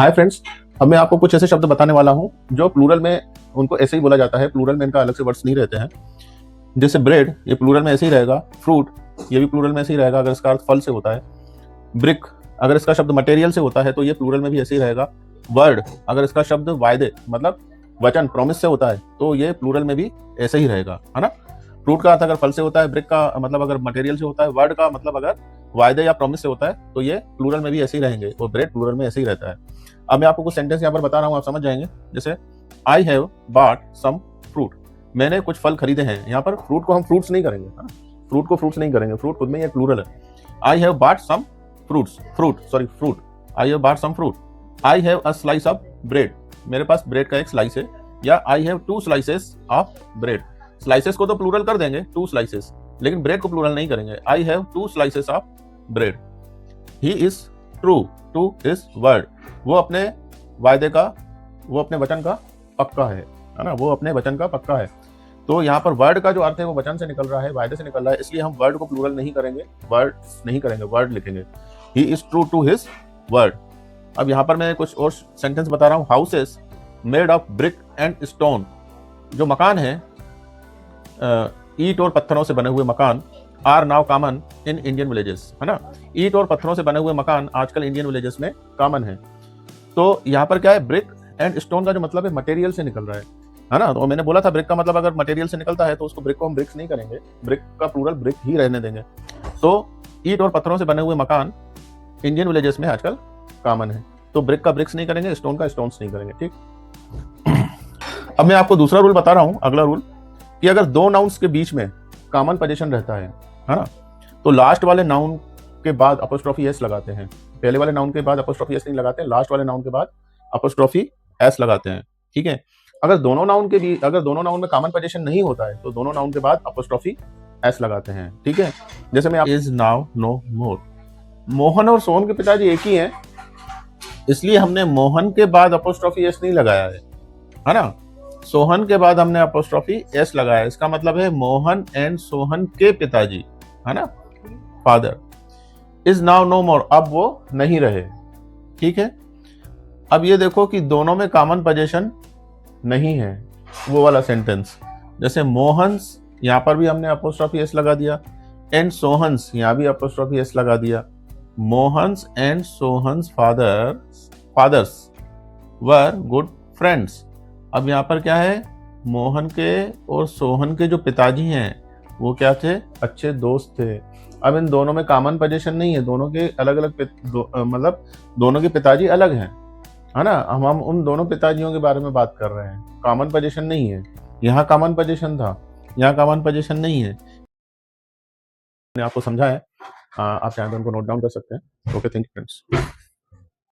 Hi friends, अब मैं आपको कुछ ऐसे शब्द बताने वाला हूँ जो प्लूरल में उनको ऐसे ही बोला जाता है, प्लूरल में इनका अलग से वर्ड्स नहीं रहते हैं। जैसे ब्रेड, ये प्लूरल में ऐसे ही रहेगा। फ्रूट, ये भी प्लूरल में ऐसे ही रहेगा अगर इसका अर्थ फल से होता है। ब्रिक, अगर इसका शब्द मटेरियल से होता है तो ये प्लूरल में भी ऐसे ही रहेगा। वर्ड, अगर इसका शब्द वायदे मतलब वचन प्रॉमिस से होता है तो ये प्लूरल में भी ऐसे ही रहेगा, है ना। फ्रूट का अर्थ अगर फल से होता है, ब्रिक का मतलब अगर मटेरियल से होता है, वर्ड का मतलब अगर वायदे या प्रॉमिस से होता है तो ये प्लूरल में भी ऐसे ही रहेंगे और ब्रेड प्लूरल में ऐसे ही रहता है। अब मैं आपको कुछ सेंटेंस यहाँ पर बता रहा हूँ, आप समझ जाएंगे। जैसे I have bought some fruit, मैंने कुछ फल खरीदे हैं। यहाँ पर फ्रूट को हम फ्रूट्स नहीं करेंगे, है ना, फ्रूट को फ्रूट्स नहीं करेंगे, फ्रूट खुद में ये प्लूरल है। I have bought some fruits, fruit, I have bought some fruit. I have a slice of bread, मेरे पास ब्रेड का एक स्लाइस है। या I have 2 slices of bread, slices को तो प्लूरल कर देंगे 2 स्लाइसेस, लेकिन ब्रेड को प्लूरल नहीं करेंगे। I have 2 slices of bread. He is true to his word, वो अपने वायदे का, वो अपने वचन का पक्का है ना, वो अपने वचन का पक्का है। तो यहाँ पर वर्ड का जो अर्थ है वो वचन से निकल रहा है, वायदे से निकल रहा है, इसलिए हम वर्ड को प्लूरल नहीं करेंगे, वर्ड्स नहीं करेंगे, वर्ड लिखेंगे। He is true to his word. अब यहाँ पर मैं कुछ और सेंटेंस बता रहा हूँ। Houses made of brick and stone, जो मकान है ईंट और पत्थरों से बने हुए मकान, are now common in Indian villages, है ना। ईंट और पत्थरों से बने हुए मकान आजकल इंडियन विलेजेस में कॉमन है। तो यहाँ पर क्या है, ब्रिक एंड स्टोन का जो मतलब है मटेरियल से निकल रहा है ना। तो मैंने बोला था ब्रिक का मतलब अगर मटेरियल से निकलता है तो उसको ब्रिक को हम ब्रिक्स नहीं करेंगे, ब्रिक का प्लूरल ब्रिक ही रहने देंगे। तो ईंट और पत्थरों से बने हुए मकान इंडियन विलेजेस में आजकल कॉमन है, तो ब्रिक का ब्रिक्स नहीं करेंगे, स्टोन का स्टोन्स नहीं करेंगे, ठीक। अब मैं आपको दूसरा रूल बता रहा हूँ, अगला रूल, कि अगर 2 नाउन्स के बीच में कॉमन पोजीशन रहता है ना, तो लास्ट वाले नाउन के बाद अपोस्ट्रोफी एस लगाते हैं। पहले वाले नाउन के बाद अपोस्ट्रोफी एस नहीं लगाते, लास्ट वाले नाउन के बाद अपोस्ट्रोफी एस लगाते हैं, ठीक है। अगर दोनों नाउन में कॉमन पोजीशन नहीं होता है तो दोनों नाउन के बाद अपोस्ट्रोफी एस लगाते हैं, ठीक है। जैसे मैं इज नाउ नो मोर, मोहन और सोहन के पिताजी एक ही हैं, इसलिए हमने मोहन के बाद अपोस्ट्रोफी एस नहीं लगाया है ना। सोहन के बाद हमने अपोस्ट्रोफी एस लगाया, इसका मतलब है मोहन एंड सोहन के पिताजी, है ना, फादर। इज नाउ नो मोर, अब वो नहीं रहे, ठीक है। अब ये देखो कि दोनों में कॉमन पोजीशन नहीं है, वो वाला सेंटेंस। जैसे मोहन्स, यहां पर भी हमने अपोस्ट्रोफी एस लगा दिया, एंड सोहन्स, यहां भी अपोस्ट्रोफी एस लगा दिया। Mohan's and Sohan's fathers were good friends. अब यहाँ पर क्या है, मोहन के और सोहन के जो पिताजी हैं वो क्या थे, अच्छे दोस्त थे। अब इन दोनों में कॉमन पोजीशन नहीं है, दोनों के अलग अलग मतलब दोनों के पिताजी अलग हैं, है ना। हम उन दोनों पिताजियों के बारे में बात कर रहे हैं, कॉमन पोजीशन नहीं है। यहाँ कॉमन पोजीशन था, यहाँ कॉमन पोजीशन नहीं है। मैंने आपको समझा है, आप चाहें तो उनको नोट डाउन कर सकते हैं। Okay, thank you friends.